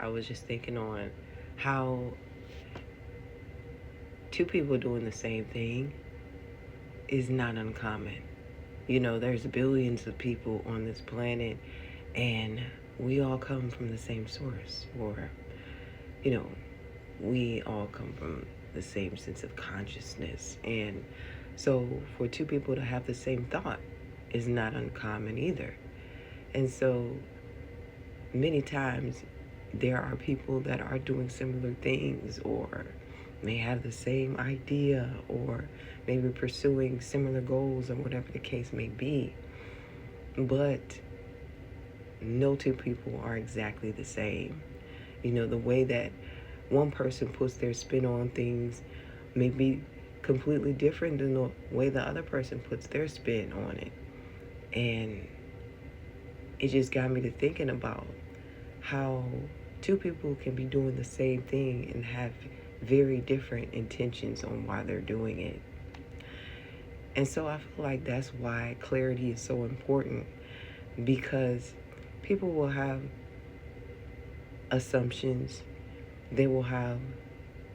I was just thinking on how two people doing the same thing is not uncommon. There's billions of people on this planet, and we all come from the same source, or, you know, we all come from the same sense of consciousness. And so for two people to have the same thought is not uncommon either. And so many times there are people that are doing similar things, or may have the same idea, or maybe pursuing similar goals, or whatever the case may be. But no two people are exactly the same. The way that one person puts their spin on things may be completely different than the way the other person puts their spin on it. And it just got me to thinking about how two people can be doing the same thing and have very different intentions on why they're doing it. And so I feel like that's why clarity is so important, because people will have assumptions, they will have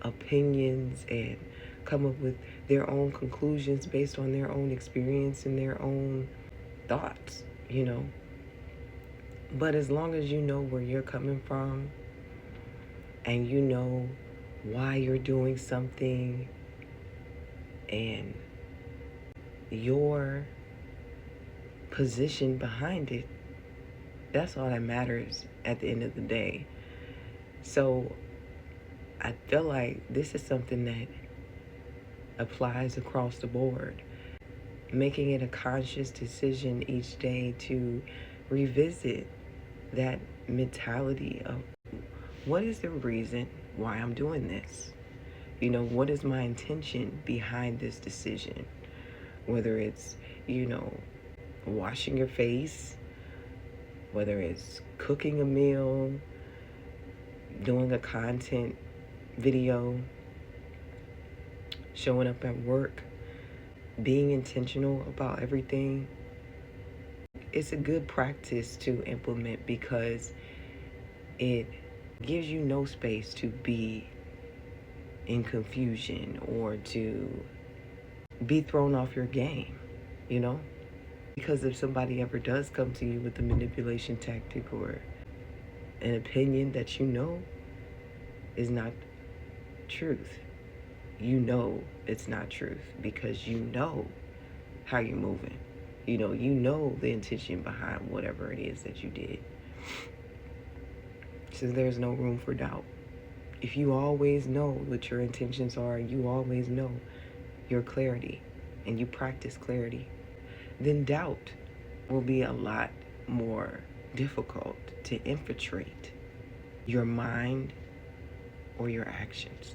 opinions, and come up with their own conclusions based on their own experience and their own thoughts. But as long as you know where you're coming from and you know why you're doing something and your position behind it, that's all that matters at the end of the day. So I feel like this is something that applies across the board. Making it a conscious decision each day to revisit that mentality of, what is the reason why I'm doing this? What is my intention behind this decision? Whether it's, washing your face, whether it's cooking a meal, doing a content video, showing up at work, being intentional about everything. It's a good practice to implement because it gives you no space to be in confusion or to be thrown off your game, you know? Because if somebody ever does come to you with a manipulation tactic or an opinion that is not truth, it's not truth because how you're moving. You know the intention behind whatever it is that you did. So there's no room for doubt. If you always know what your intentions are, you always know your clarity, and you practice clarity, then doubt will be a lot more difficult to infiltrate your mind or your actions.